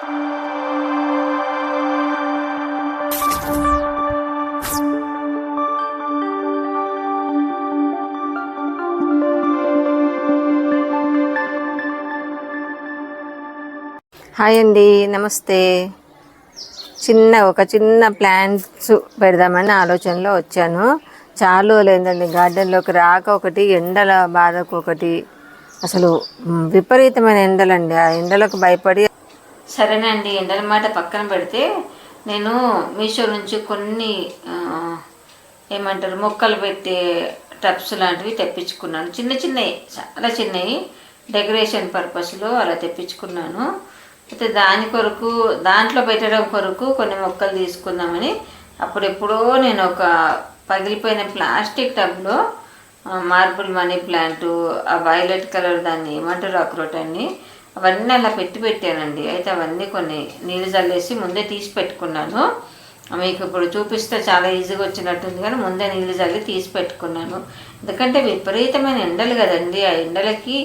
Hi అండి, నమస్తే. ఒక చిన్న ప్లాంట్స్ పెడదామని ఆలోచనలో వచ్చాను. చాలా లేదండి గార్డెన్లోకి రాక, ఒకటి ఎండల బాధకు, ఒకటి అసలు విపరీతమైన ఎండలండి. ఆ ఎండలకు భయపడి సరేనండి, ఎండల మాట పక్కన పెడితే నేను మీషో నుంచి కొన్ని మొక్కలు పెట్టే టబ్స్ లాంటివి తెప్పించుకున్నాను. చిన్నవి, చాలా చిన్నవి, డెకరేషన్ పర్పస్లో అలా తెప్పించుకున్నాను. అయితే దాంట్లో పెట్టడం కొరకు కొన్ని మొక్కలు తీసుకుందామని అప్పుడెప్పుడో నేను ఒక పగిలిపోయిన ప్లాస్టిక్ టబ్లో మార్బుల్ మనీ ప్లాంటు, ఆ వైలెట్ కలర్ దాన్ని ఏమంటారు అక్రోటాన్ని, అవన్నీ అలా పెట్టానండి. అయితే అవన్నీ కొన్ని నీళ్ళు చల్లేసి ముందే తీసి పెట్టుకున్నాను. మీకు ఇప్పుడు చూపిస్తే చాలా ఈజీగా వచ్చినట్టుంది, కానీ ముందే నీళ్ళు చల్లి తీసి పెట్టుకున్నాను. ఎందుకంటే విపరీతమైన ఎండలు కదండి, ఆ ఎండలకి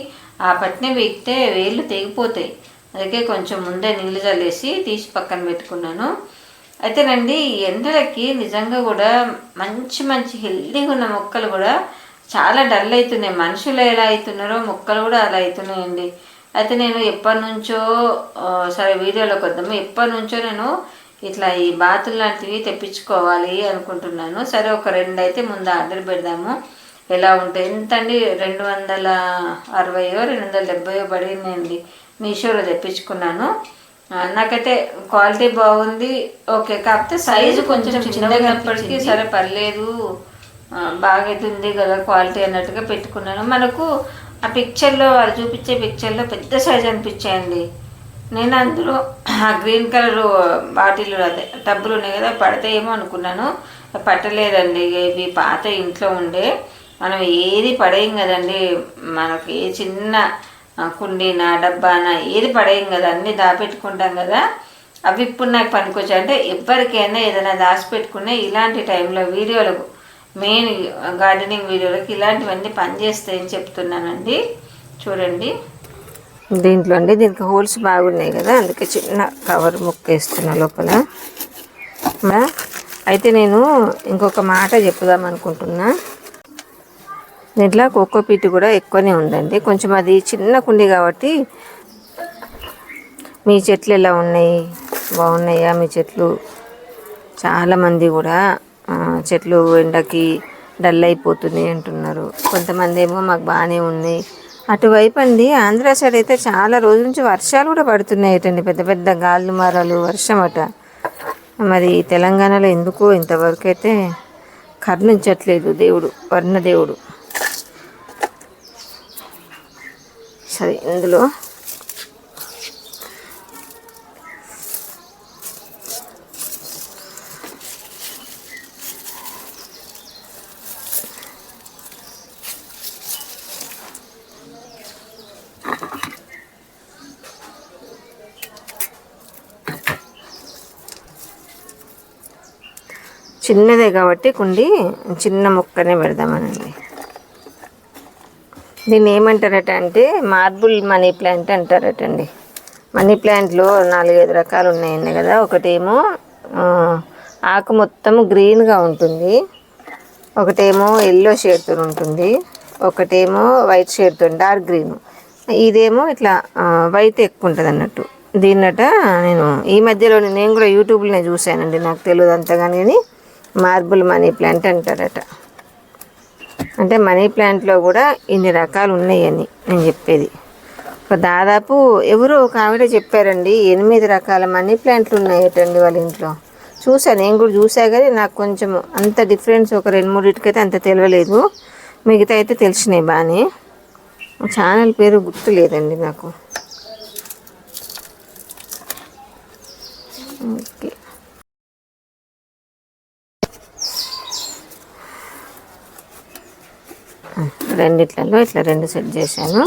ఆ పట్టిన వీక్తే వేళ్ళు తెగిపోతాయి. అందుకే కొంచెం ముందే నీళ్ళు చల్లేసి తీసి పక్కన పెట్టుకున్నాను. అయితేనండి, ఈ ఎండలకి నిజంగా కూడా మంచి హెల్దీగా ఉన్న మొక్కలు కూడా చాలా డల్ అవుతున్నాయి. మనుషులు ఎలా అవుతున్నారో మొక్కలు కూడా అలా అవుతున్నాయండి. అయితే నేను ఎప్పటి నుంచో, సరే వీడియోలోకి వద్దాము, ఎప్పటి నుంచో నేను ఇట్లా ఈ బాతులు లాంటివి తెప్పించుకోవాలి అనుకుంటున్నాను. సరే ఒక 2 అయితే ముందు ఆర్డర్ పెడదాము, ఎలా ఉంటాయి. ఎంత అండి, 260 270 పడిందండి. మీషోలో తెప్పించుకున్నాను. నాకైతే క్వాలిటీ బాగుంది, ఓకే. కాకపోతే సైజు కొంచెం చిన్నగా ఉన్నప్పటికీ సరే పర్లేదు, బాగైతుంది కదా క్వాలిటీ అన్నట్టుగా పెట్టుకున్నాను. మనకు ఆ పిక్చర్లో, వాళ్ళు చూపించే పిక్చర్లో పెద్ద సైజు అనిపించాయండి. నేను అందులో ఆ గ్రీన్ కలర్ బాటిల్, అదే టబ్బులు ఉన్నాయి కదా, పడతాయేమో అనుకున్నాను. పట్టలేదండి. ఇవి పాత ఇంట్లో ఉండే, మనం ఏది పడేయం కదండి. మనకి ఏ చిన్న కుండీనా డబ్బానా ఏది పడేయం కదా, అన్నీ దాపెట్టుకుంటాం కదా. అవి ఇప్పుడు నాకు పనికొచ్చాయి. అంటే ఎవరికైనా ఏదైనా దాచిపెట్టుకునే ఇలాంటి టైంలో వీడియోలకు, మెయిన్ గార్డెనింగ్ వీడియోలకు ఇలాంటివన్నీ పనిచేస్తాయని చెప్తున్నానండి. చూడండి, దీనికి హోల్స్ బాగున్నాయి కదా, అందుకే చిన్న కవర్ ముక్క వేస్తున్నా లోపల. అయితే నేను ఇంకొక మాట చెప్పుదాం అనుకుంటున్నా. దీంట్లో కోకోపీట్ కూడా ఎక్కువనే ఉందండి. కొంచెం అది చిన్న కుండీ కాబట్టి. మీ చెట్లు ఎలా ఉన్నాయి, బాగున్నాయా మీ చెట్లు? చాలామంది కూడా చెట్లు ఎండకి డల్ అయిపోతున్నాయి అంటున్నారు. కొంతమంది ఏమో మాకు బాగానే ఉన్నాయి. అటువైపు అండి ఆంధ్ర సైడ్ అయితే చాలా రోజుల నుంచి వర్షాలు కూడా పడుతున్నాయటండి, పెద్ద పెద్ద గాలి మరాలు వర్షం అట. మరి తెలంగాణలో ఎందుకో ఇంతవరకు అయితే కరుణించట్లేదు దేవుడు, వర్ణదేవుడు. సరే, ఇందులో చిన్నదే కాబట్టి కుండి చిన్న ముక్కనే పెడదామనండి. దీన్ని ఏమంటారట అంటే మార్బుల్ మనీ ప్లాంట్ అంటారటండి. మనీ ప్లాంట్లో 4-5 రకాలు ఉన్నాయండి కదా. ఒకటేమో ఆకు మొత్తం గ్రీన్గా ఉంటుంది, ఒకటేమో ఎల్లో షేడ్తో ఉంటుంది, ఒకటేమో వైట్ షేడ్తో డార్క్ గ్రీన్, ఇదేమో ఇట్లా వైట్ ఎక్కువ ఉంటుంది అన్నట్టు. దీన్నట నేను ఈ మధ్యలో నేను కూడా యూట్యూబ్లోనే చూశానండి, నాకు తెలియదు అంతగాని. మార్బుల్ మనీ ప్లాంట్ అంటారట. అంటే మనీ ప్లాంట్లో కూడా ఇన్ని రకాలు ఉన్నాయని నేను చెప్పేది. దాదాపు ఎవరో ఒక ఆవిడ చెప్పారండి, 8 రకాల మనీ ప్లాంట్లు ఉన్నాయటండి వాళ్ళ ఇంట్లో. నేను కూడా చూసా, కానీ నాకు కొంచెం అంత డిఫరెన్స్ ఒక 2-3 అంత తెలియలేదు. మిగతా అయితే తెలిసినాయి బాగానే. ఛానల్ పేరు గుర్తు లేదండి నాకు. ఓకే, రెండిట్లలో ఇట్లా 2 సెట్ చేశాను.